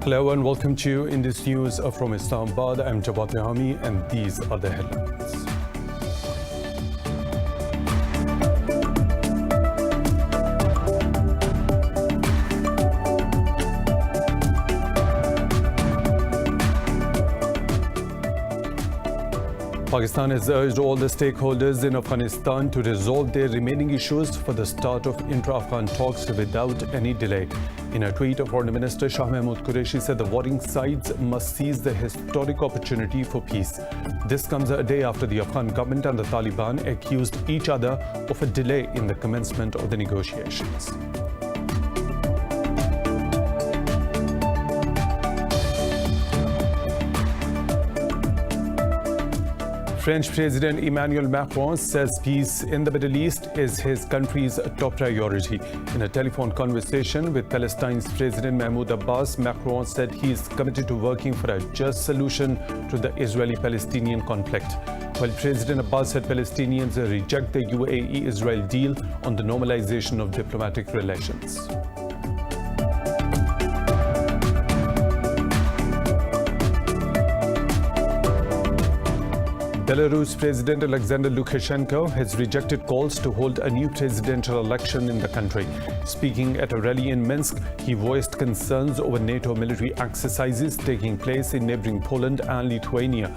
Hello and welcome to Indus News from Islamabad. I'm Jawad Nahami and these are the headlines. Pakistan has urged all the stakeholders in Afghanistan to resolve their remaining issues for the start of intra-Afghan talks without any delay. In a tweet, Foreign Minister Shah Mahmood Qureshi said the warring sides must seize the historic opportunity for peace. This comes a day after the Afghan government and the Taliban accused each other of a delay in the commencement of the negotiations. French President Emmanuel Macron says peace in the Middle East is his country's top priority. In a telephone conversation with Palestine's President Mahmoud Abbas, Macron said he is committed to working for a just solution to the Israeli-Palestinian conflict. While President Abbas said Palestinians reject the UAE-Israel deal on the normalization of diplomatic relations. Belarus President Alexander Lukashenko has rejected calls to hold a new presidential election in the country. Speaking at a rally in Minsk, he voiced concerns over NATO military exercises taking place in neighboring Poland and Lithuania.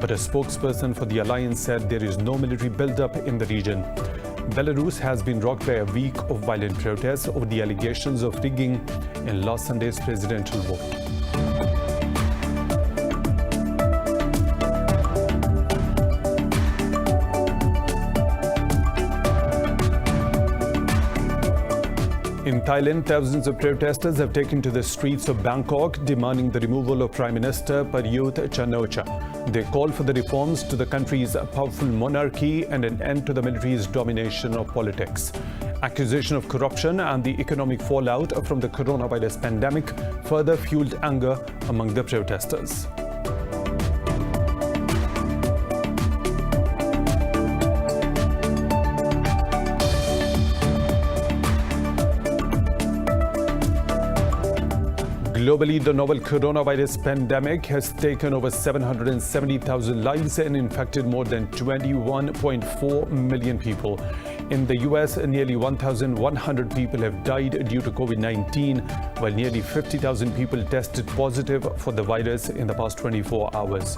But a spokesperson for the alliance said there is no military buildup in the region. Belarus has been rocked by a week of violent protests over the allegations of rigging in last Sunday's presidential vote. In Thailand, thousands of protesters have taken to the streets of Bangkok, demanding the removal of Prime Minister Prayut Chan-o-cha. They call for the reforms to the country's powerful monarchy and an end to the military's domination of politics. Accusation of corruption and the economic fallout from the coronavirus pandemic further fueled anger among the protesters. Globally, the novel coronavirus pandemic has taken over 770,000 lives and infected more than 21.4 million people. In the US, nearly 1,100 people have died due to COVID-19, while nearly 50,000 people tested positive for the virus in the past 24 hours.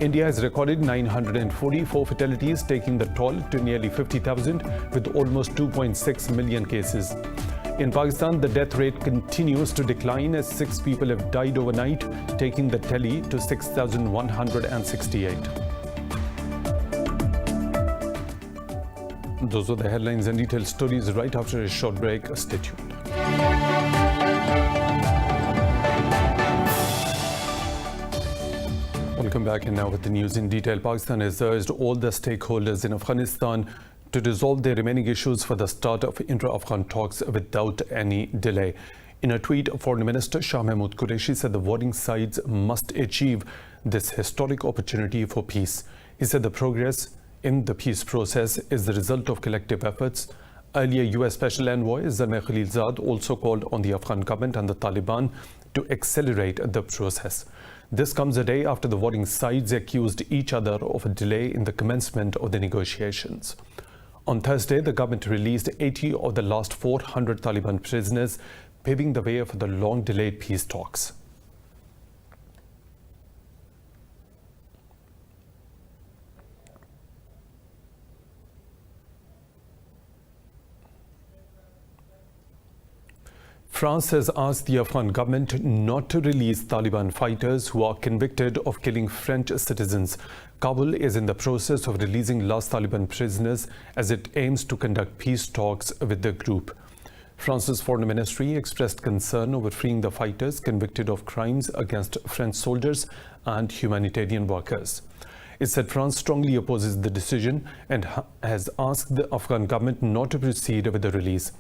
India has recorded 944 fatalities, taking the toll to nearly 50,000, with almost 2.6 million cases. In Pakistan, the death rate continues to decline as 6 people have died overnight, taking the tally to 6,168. Those are the headlines and detailed stories right after a short break. Stay tuned. Welcome back, and now with the news in detail. Pakistan has urged all the stakeholders in Afghanistan to resolve their remaining issues for the start of intra-Afghan talks without any delay. In a tweet, Foreign Minister Shah Mahmood Qureshi said the warring sides must achieve this historic opportunity for peace. He said the progress in the peace process is the result of collective efforts. Earlier, U.S. Special Envoy Zalmay Khalilzad also called on the Afghan government and the Taliban to accelerate the process. This comes a day after the warring sides accused each other of a delay in the commencement of the negotiations. On Thursday, the government released 80 of the last 400 Taliban prisoners, paving the way for the long-delayed peace talks. France has asked the Afghan government not to release Taliban fighters who are convicted of killing French citizens. Kabul is in the process of releasing last Taliban prisoners as it aims to conduct peace talks with the group. France's foreign ministry expressed concern over freeing the fighters convicted of crimes against French soldiers and humanitarian workers. It said France strongly opposes the decision and has asked the Afghan government not to proceed with the release.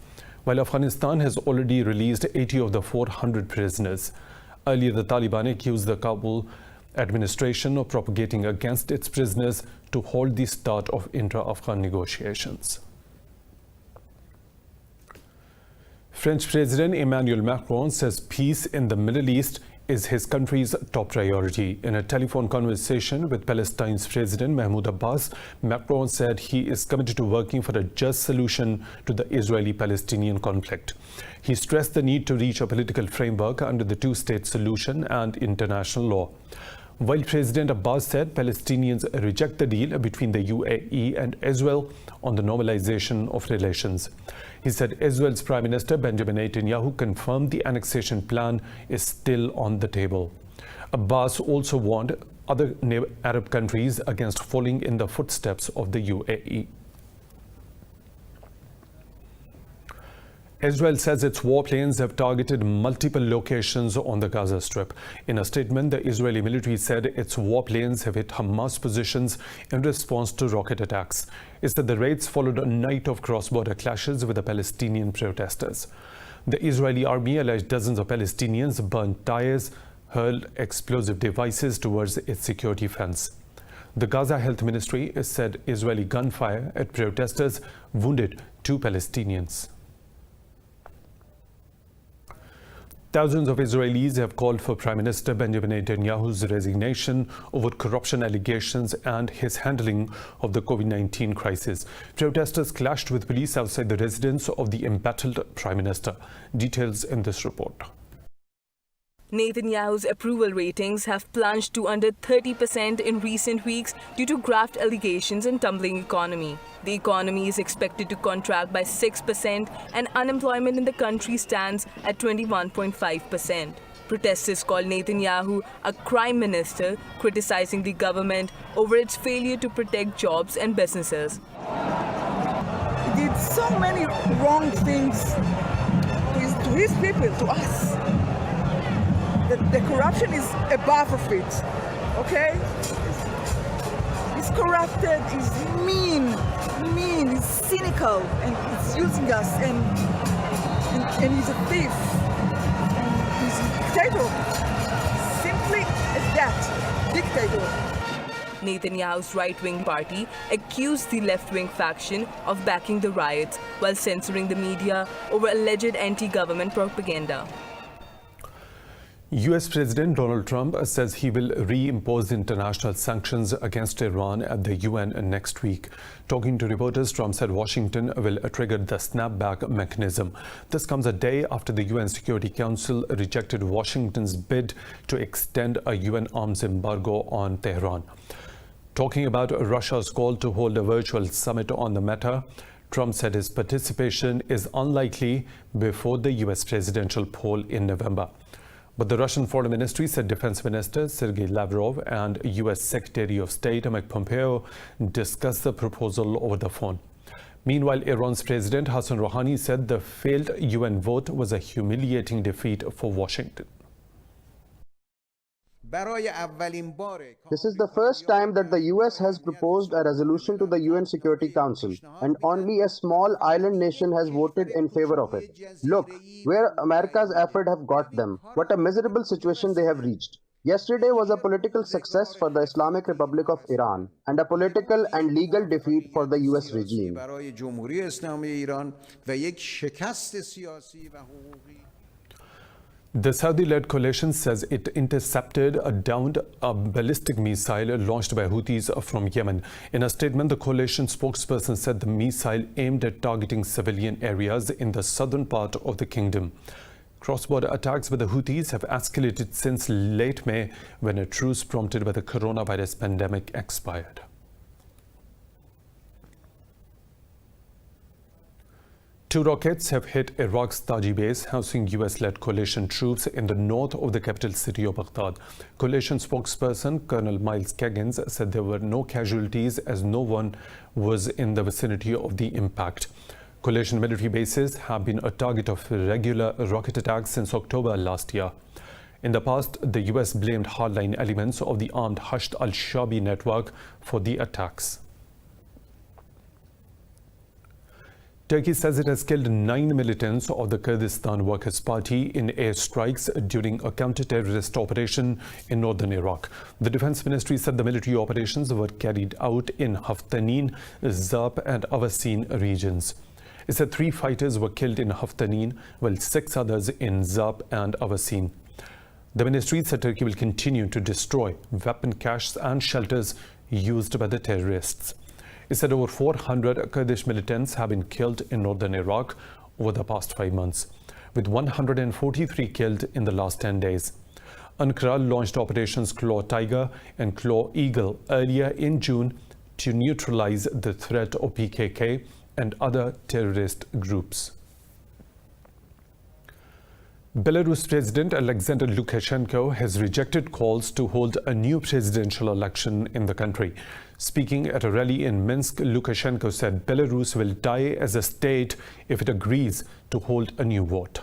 While Afghanistan has already released 80 of the 400 prisoners. Earlier, the Taliban accused the Kabul administration of propagating against its prisoners to halt the start of intra-Afghan negotiations. French President Emmanuel Macron says peace in the Middle East is his country's top priority. In a telephone conversation with Palestine's President Mahmoud Abbas, Macron said he is committed to working for a just solution to the Israeli-Palestinian conflict. He stressed the need to reach a political framework under the two-state solution and international law. While President Abbas said Palestinians reject the deal between the UAE and Israel on the normalization of relations. He said Israel's Prime Minister Benjamin Netanyahu confirmed the annexation plan is still on the table. Abbas also warned other Arab countries against following in the footsteps of the UAE. Israel says its warplanes have targeted multiple locations on the Gaza Strip. In a statement, the Israeli military said its warplanes have hit Hamas positions in response to rocket attacks. It said the raids followed a night of cross-border clashes with the Palestinian protesters. The Israeli army alleged dozens of Palestinians burned tires, hurled explosive devices towards its security fence. The Gaza Health Ministry said Israeli gunfire at protesters wounded 2 Palestinians. Thousands of Israelis have called for Prime Minister Benjamin Netanyahu's resignation over corruption allegations and his handling of the COVID-19 crisis. Protesters clashed with police outside the residence of the embattled Prime Minister. Details in this report. Netanyahu's approval ratings have plunged to under 30% in recent weeks due to graft allegations and tumbling economy. The economy is expected to contract by 6% and unemployment in the country stands at 21.5%. Protesters call Netanyahu a crime minister, criticizing the government over its failure to protect jobs and businesses. He did so many wrong things to his people, to us. The corruption is above of it, okay? He's corrupted, he's mean, he's cynical, and he's using us, and he's a thief, and he's a dictator. Simply as that, dictator. Netanyahu's right-wing party accused the left-wing faction of backing the riots while censoring the media over alleged anti-government propaganda. U.S. President Donald Trump says he will reimpose international sanctions against Iran at the UN next week. Talking to reporters, Trump said Washington will trigger the snapback mechanism. This comes a day after the UN Security Council rejected Washington's bid to extend a UN arms embargo on Tehran. Talking about Russia's call to hold a virtual summit on the matter, Trump said his participation is unlikely before the U.S. presidential poll in November. But the Russian Foreign Ministry said Defense Minister Sergei Lavrov and U.S. Secretary of State Mike Pompeo discussed the proposal over the phone. Meanwhile, Iran's President Hassan Rouhani said the failed UN vote was a humiliating defeat for Washington. This is the first time that the US has proposed a resolution to the UN Security Council, and only a small island nation has voted in favor of it. Look, where America's effort have got them. What a miserable situation they have reached. Yesterday was a political success for the Islamic Republic of Iran and a political and legal defeat for the US regime. The Saudi-led coalition says it intercepted a downed ballistic missile launched by Houthis from Yemen. In a statement, the coalition spokesperson said the missile aimed at targeting civilian areas in the southern part of the kingdom. Cross-border attacks by the Houthis have escalated since late May, when a truce prompted by the coronavirus pandemic expired. Two rockets have hit Iraq's Taji base, housing US-led coalition troops in the north of the capital city of Baghdad. Coalition spokesperson Colonel Miles Kaggins said there were no casualties as no one was in the vicinity of the impact. Coalition military bases have been a target of regular rocket attacks since October last year. In the past, the US blamed hardline elements of the armed Hashd al-Shabi network for the attacks. Turkey says it has killed 9 militants of the Kurdistan Workers' Party in airstrikes during a counter-terrorist operation in northern Iraq. The Defense Ministry said the military operations were carried out in Haftanin, Zab and Avasin regions. It said 3 fighters were killed in Haftanin, while 6 others in Zab and Avasin. The ministry said Turkey will continue to destroy weapon caches and shelters used by the terrorists. It said over 400 Kurdish militants have been killed in northern Iraq over the past 5 months, with 143 killed in the last 10 days. Ankara launched operations Claw Tiger and Claw Eagle earlier in June to neutralize the threat of PKK and other terrorist groups. Belarus President Alexander Lukashenko has rejected calls to hold a new presidential election in the country. Speaking at a rally in Minsk, Lukashenko said Belarus will die as a state if it agrees to hold a new vote.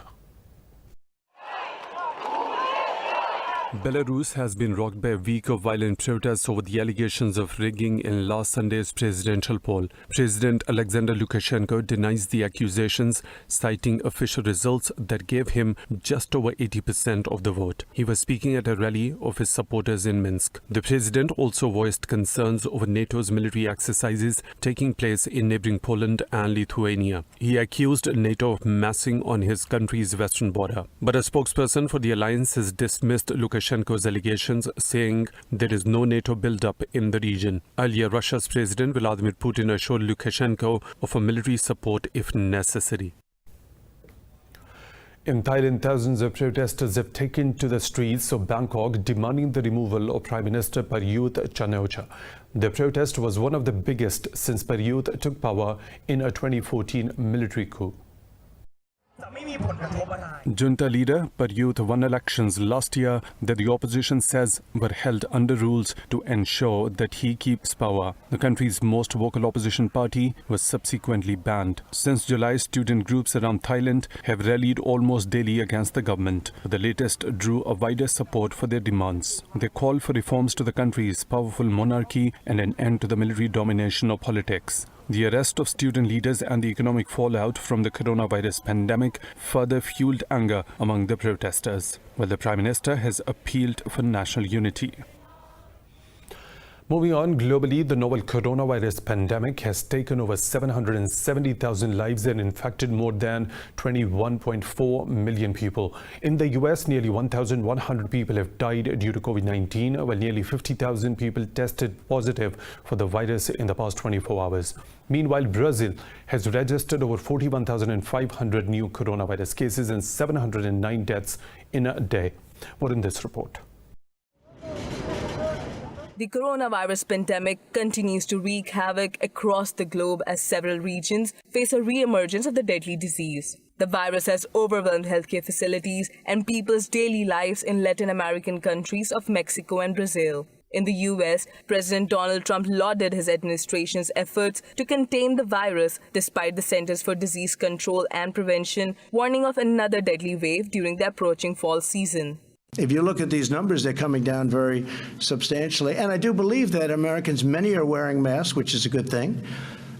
Belarus has been rocked by a week of violent protests over the allegations of rigging in last Sunday's presidential poll. President Alexander Lukashenko denies the accusations, citing official results that gave him just over 80% of the vote. He was speaking at a rally of his supporters in Minsk. The president also voiced concerns over NATO's military exercises taking place in neighboring Poland and Lithuania. He accused NATO of massing on his country's western border. But a spokesperson for the alliance has dismissed Lukashenko's allegations, saying there is no NATO build-up in the region. Earlier, Russia's President Vladimir Putin assured Lukashenko of a military support if necessary. In Thailand, thousands of protesters have taken to the streets of Bangkok demanding the removal of Prime Minister Prayut Chan-o-cha. The protest was one of the biggest since Prayut took power in a 2014 military coup. Junta leader Prayut won elections last year that the opposition says were held under rules to ensure that he keeps power. The country's most vocal opposition party was subsequently banned. Since July, student groups around Thailand have rallied almost daily against the government. The latest drew a wider support for their demands. They call for reforms to the country's powerful monarchy and an end to the military domination of politics. The arrest of student leaders and the economic fallout from the coronavirus pandemic further fueled anger among the protesters, while the Prime Minister has appealed for national unity. Moving on, globally, the novel coronavirus pandemic has taken over 770,000 lives and infected more than 21.4 million people. In the US, nearly 1,100 people have died due to COVID-19, while nearly 50,000 people tested positive for the virus in the past 24 hours. Meanwhile, Brazil has registered over 41,500 new coronavirus cases and 709 deaths in a day. More in this report. The coronavirus pandemic continues to wreak havoc across the globe as several regions face a re-emergence of the deadly disease. The virus has overwhelmed healthcare facilities and people's daily lives in Latin American countries of Mexico and Brazil. In the US, President Donald Trump lauded his administration's efforts to contain the virus despite the Centers for Disease Control and Prevention warning of another deadly wave during the approaching fall season. If you look at these numbers, they're coming down very substantially. And I do believe that Americans, many are wearing masks, which is a good thing.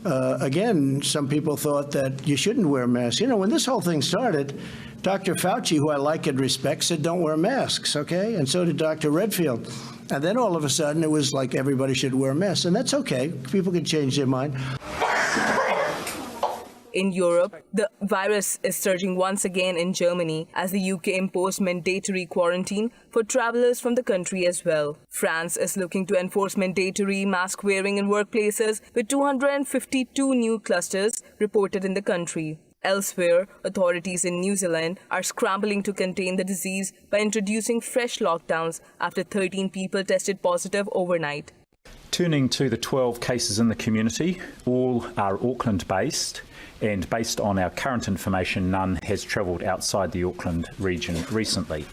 Again, some people thought that you shouldn't wear masks. You know, when this whole thing started, Dr. Fauci, who I like and respect, said don't wear masks, okay? And so did Dr. Redfield. And then all of a sudden, it was like everybody should wear masks. And that's okay. People can change their mind. In Europe, the virus is surging once again in Germany as the UK imposed mandatory quarantine for travelers from the country as well. France is looking to enforce mandatory mask wearing in workplaces with 252 new clusters reported in the country. Elsewhere, authorities in New Zealand are scrambling to contain the disease by introducing fresh lockdowns after 13 people tested positive overnight. Turning to the 12 cases in the community, all are Auckland-based, and based on our current information, none has travelled outside the Auckland region recently.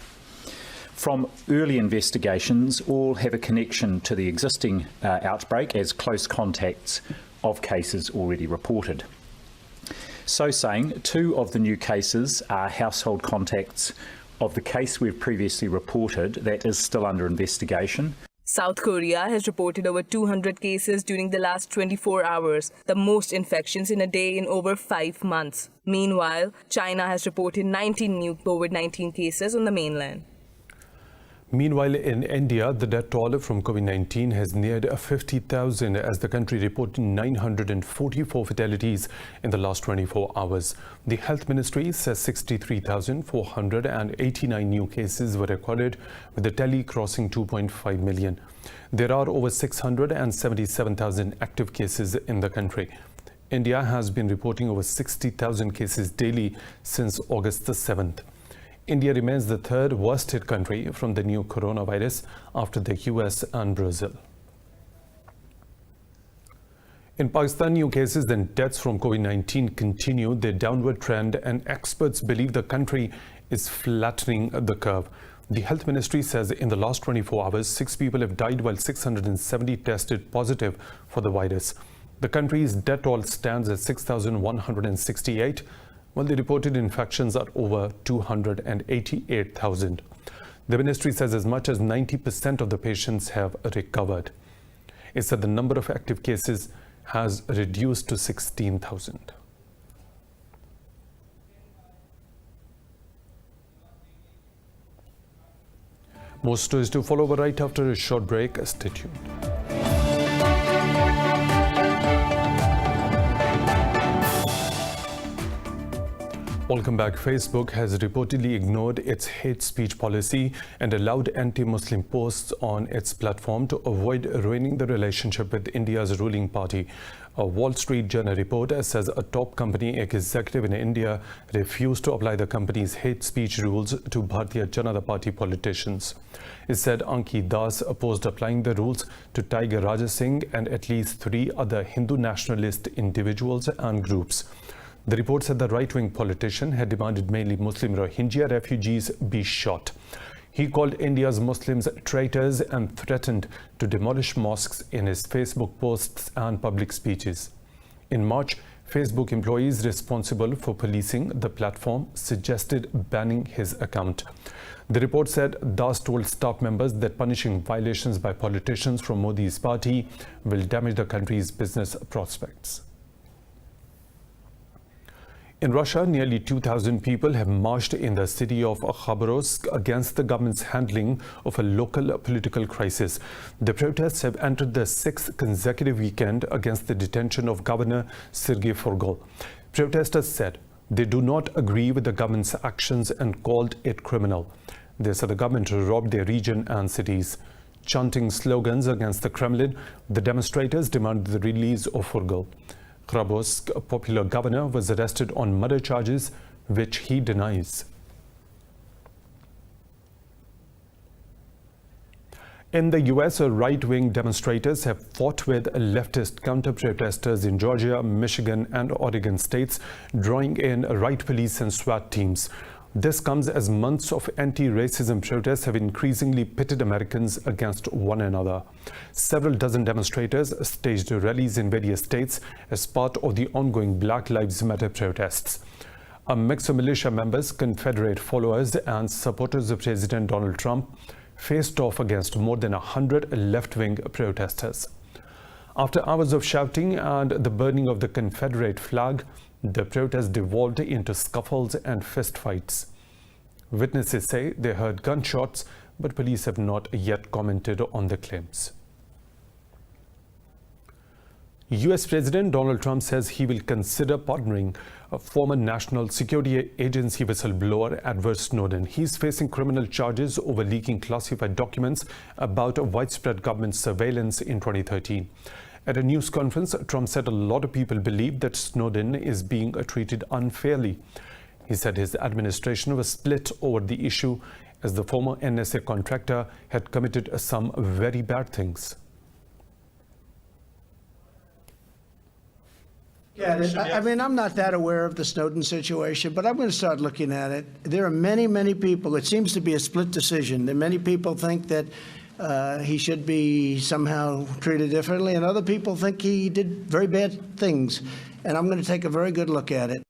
From early investigations, all have a connection to the existing outbreak as close contacts of cases already reported. So saying, 2 of the new cases are household contacts of the case we've previously reported that is still under investigation. South Korea has reported over 200 cases during the last 24 hours, the most infections in a day in over 5 months. Meanwhile, China has reported 19 new COVID-19 cases on the mainland. Meanwhile, in India, the death toll from COVID-19 has neared 50,000 as the country reported 944 fatalities in the last 24 hours. The Health Ministry says 63,489 new cases were recorded, with the tally crossing 2.5 million. There are over 677,000 active cases in the country. India has been reporting over 60,000 cases daily since August the 7th. India remains the third worst hit country from the new coronavirus after the US and Brazil. In Pakistan, new cases and deaths from COVID-19 continue their downward trend, and experts believe the country is flattening the curve. The Health Ministry says in the last 24 hours, 6 people have died while 670 tested positive for the virus. The country's death toll stands at 6,168. While the reported infections are over 288,000. The ministry says as much as 90% of the patients have recovered. It said the number of active cases has reduced to 16,000. More stories to follow right after a short break. Stay tuned. Welcome back. Facebook has reportedly ignored its hate speech policy and allowed anti-Muslim posts on its platform to avoid ruining the relationship with India's ruling party. A Wall Street Journal report says a top company executive in India refused to apply the company's hate speech rules to Bharatiya Janata Party politicians. It said Ankit Das opposed applying the rules to Tiger Raja Singh and at least 3 other Hindu nationalist individuals and groups. The report said the right-wing politician had demanded mainly Muslim Rohingya refugees be shot. He called India's Muslims traitors and threatened to demolish mosques in his Facebook posts and public speeches. In March, Facebook employees responsible for policing the platform suggested banning his account. The report said Das told staff members that punishing violations by politicians from Modi's party will damage the country's business prospects. In Russia, nearly 2,000 people have marched in the city of Khabarovsk against the government's handling of a local political crisis. The protests have entered the 6th consecutive weekend against the detention of Governor Sergei Forgol. Protesters said they do not agree with the government's actions and called it criminal. They said the government robbed their region and cities. Chanting slogans against the Kremlin, the demonstrators demanded the release of Forgol. Khabarovsk, a popular governor, was arrested on murder charges, which he denies. In the US, right-wing demonstrators have fought with leftist counter-protesters in Georgia, Michigan, and Oregon states, drawing in riot police and SWAT teams. This comes as months of anti-racism protests have increasingly pitted Americans against one another. Several dozen demonstrators staged rallies in various states as part of the ongoing Black Lives Matter protests. A mix of militia members, Confederate followers, and supporters of President Donald Trump faced off against more than 100 left-wing protesters. After hours of shouting and the burning of the Confederate flag, the protest devolved into scuffles and fistfights. Witnesses say they heard gunshots, but police have not yet commented on the claims. US President Donald Trump says he will consider pardoning a former National Security Agency whistleblower Edward Snowden. He's facing criminal charges over leaking classified documents about widespread government surveillance in 2013. At a news conference, Trump said a lot of people believe that Snowden is being treated unfairly. He said his administration was split over the issue as the former NSA contractor had committed some very bad things. Yeah, I mean, I'm not that aware of the Snowden situation, but I'm going to start looking at it. There are many, many people. It seems to be a split decision. Many people think that he should be somehow treated differently, and other people think he did very bad things. And I'm going to take a very good look at it.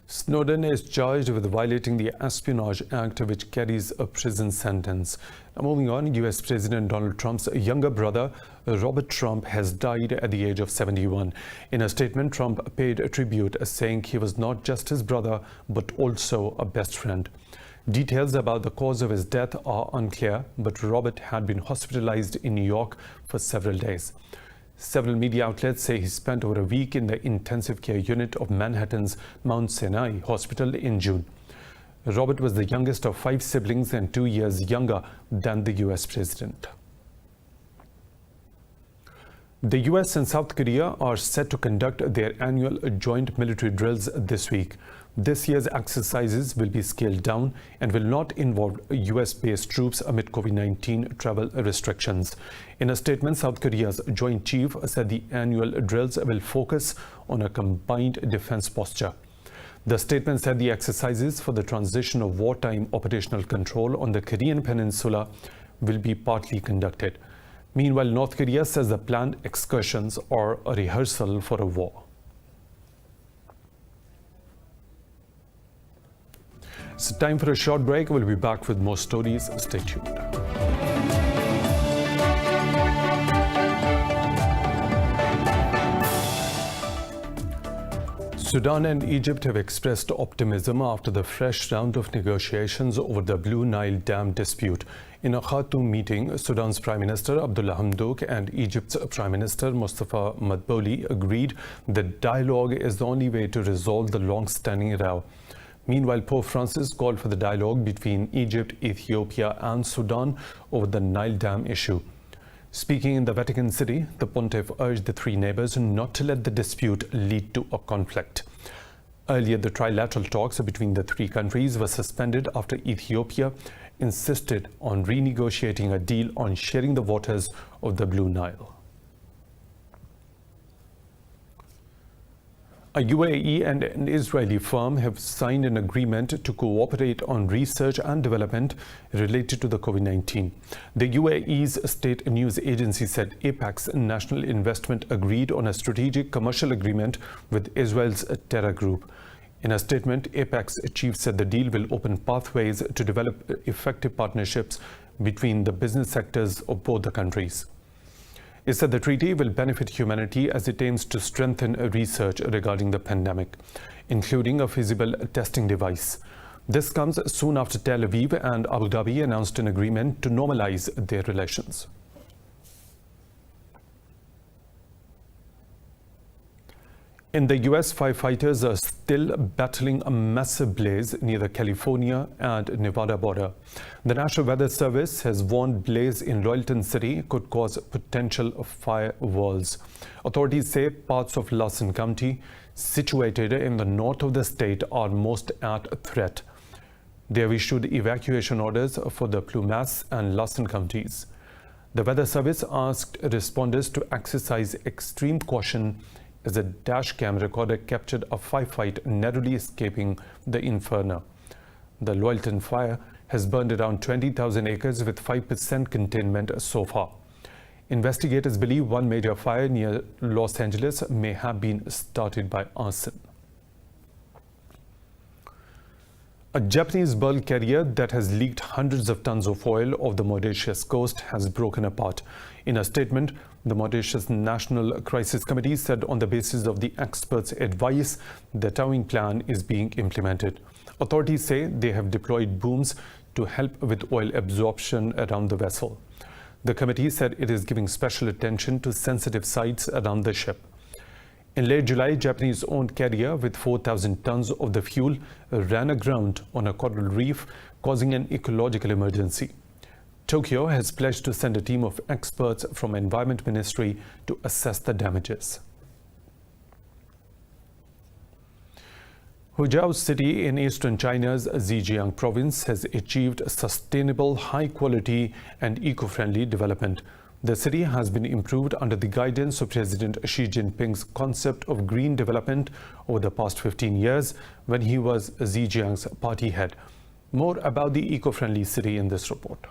Snowden is charged with violating the Espionage Act, which carries a prison sentence. Now, moving on, U.S. President Donald Trump's younger brother, Robert Trump, has died at the age of 71. In a statement, Trump paid tribute, saying he was not just his brother, but also a best friend. Details about the cause of his death are unclear, but Robert had been hospitalized in New York for several days. Several media outlets say he spent over a week in the intensive care unit of Manhattan's Mount Sinai Hospital in June. Robert was the youngest of 5 siblings and 2 years younger than the U.S. president. The U.S. and South Korea are set to conduct their annual joint military drills this week. This year's exercises will be scaled down and will not involve U.S.-based troops amid COVID-19 travel restrictions. In a statement, South Korea's Joint Chief said the annual drills will focus on a combined defense posture. The statement said the exercises for the transition of wartime operational control on the Korean peninsula will be partly conducted. Meanwhile, North Korea says the planned excursions are a rehearsal for a war. It's time for a short break. We'll be back with more stories. Stay tuned. Sudan and Egypt have expressed optimism after the fresh round of negotiations over the Blue Nile Dam dispute. In a Khartoum meeting, Sudan's Prime Minister Abdullah Hamdok and Egypt's Prime Minister Mustafa Madbouli agreed that dialogue is the only way to resolve the long-standing row. Meanwhile, Pope Francis called for the dialogue between Egypt, Ethiopia and Sudan over the Nile Dam issue. Speaking in the Vatican City, the pontiff urged the 3 neighbors not to let the dispute lead to a conflict. Earlier, the trilateral talks between the 3 countries were suspended after Ethiopia insisted on renegotiating a deal on sharing the waters of the Blue Nile. A UAE and an Israeli firm have signed an agreement to cooperate on research and development related to the COVID-19. The UAE's state news agency said AIPAC's national investment agreed on a strategic commercial agreement with Israel's Terra Group. In a statement, AIPAC's chief said the deal will open pathways to develop effective partnerships between the business sectors of both the countries. It said the treaty will benefit humanity as it aims to strengthen research regarding the pandemic, including a feasible testing device. This comes soon after Tel Aviv and Abu Dhabi announced an agreement to normalize their relations. In the US, firefighters are still battling a massive blaze near the California and Nevada border. The National Weather Service has warned blaze in Loyalton City could cause potential firewalls. Authorities say parts of Lawson County, situated in the north of the state, are most at threat. They have issued evacuation orders for the Plumas and Lawson counties. The Weather Service asked responders to exercise extreme caution as a dash cam recorder captured a firefight narrowly escaping the inferno. The Loyalton fire has burned around 20,000 acres with 5% containment so far. Investigators believe one major fire near Los Angeles may have been started by arson. A Japanese bulk carrier that has leaked hundreds of tons of oil off the Mauritius coast has broken apart. In a statement, the Mauritius National Crisis Committee said on the basis of the experts' advice, the towing plan is being implemented. Authorities say they have deployed booms to help with oil absorption around the vessel. The committee said it is giving special attention to sensitive sites around the ship. In late July, Japanese-owned carrier with 4,000 tons of the fuel ran aground on a coral reef, causing an ecological emergency. Tokyo has pledged to send a team of experts from Environment Ministry to assess the damages. Huzhou city in eastern China's Zhejiang province has achieved sustainable, high-quality and eco-friendly development. The city has been improved under the guidance of President Xi Jinping's concept of green development over the past 15 years when he was Zhejiang's party head. More about the eco-friendly city in this report.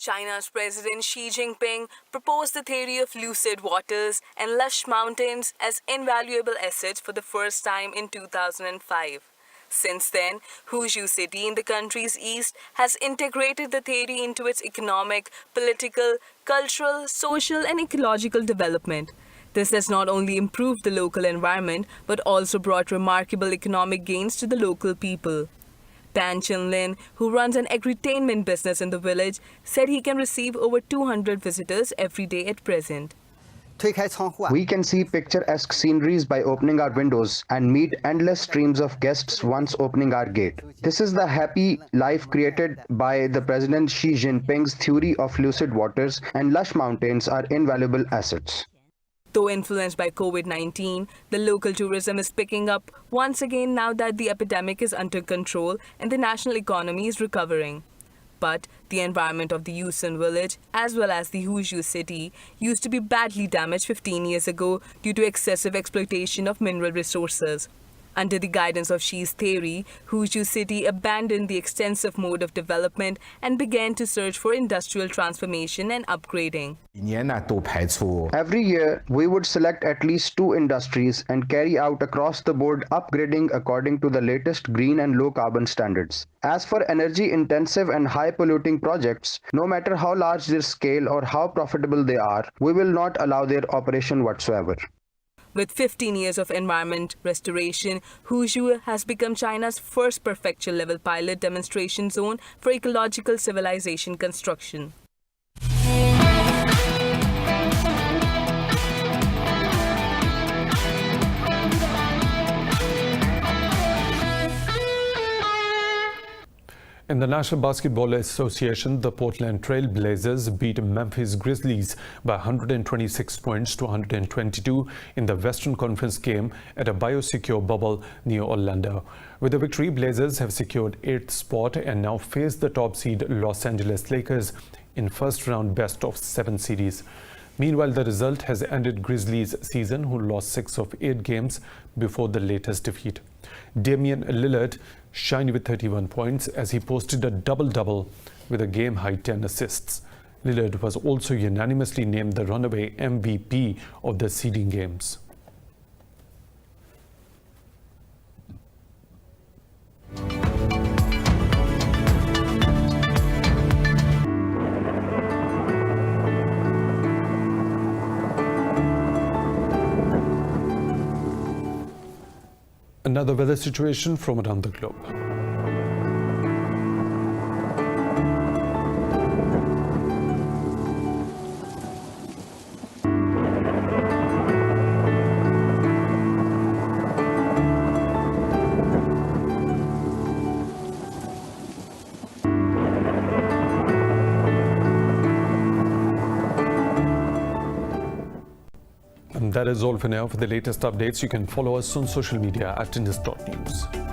China's President Xi Jinping proposed the theory of lucid waters and lush mountains as invaluable assets for the first time in 2005. Since then, Huzhou city in the country's east has integrated the theory into its economic, political, cultural, social, and ecological development. This has not only improved the local environment but also brought remarkable economic gains to the local people. Tan Chin-lin, who runs an agritainment business in the village, said he can receive over 200 visitors every day at present. We can see picturesque sceneries by opening our windows and meet endless streams of guests once opening our gate. This is the happy life created by the President Xi Jinping's theory of lucid waters, and lush mountains are invaluable assets. Though influenced by COVID-19, the local tourism is picking up once again now that the epidemic is under control and the national economy is recovering. But the environment of the Yusun village, as well as the Huzhou city, used to be badly damaged 15 years ago due to excessive exploitation of mineral resources. Under the guidance of Xi's theory, Huzhou city abandoned the extensive mode of development and began to search for industrial transformation and upgrading. Every year, we would select at least 2 industries and carry out across-the-board upgrading according to the latest green and low-carbon standards. As for energy-intensive and high-polluting projects, no matter how large their scale or how profitable they are, we will not allow their operation whatsoever. With 15 years of environment restoration, Huzhou has become China's first prefecture-level pilot demonstration zone for ecological civilization construction. In the National Basketball Association, the Portland Trail Blazers beat Memphis Grizzlies by 126 points to 122 in the Western Conference game at a biosecure bubble near Orlando. With the victory, Blazers have secured 8th spot and now face the top seed Los Angeles Lakers in first-round best-of-7 series. Meanwhile, the result has ended Grizzlies' season, who lost 6 of 8 games before the latest defeat. Damian Lillard shined with 31 points as he posted a double-double with a game-high 10 assists. Lillard was also unanimously named the runaway MVP of the seeding games. Another weather situation from around the globe. And that is all for now. For the latest updates, you can follow us on social media at Indus.News.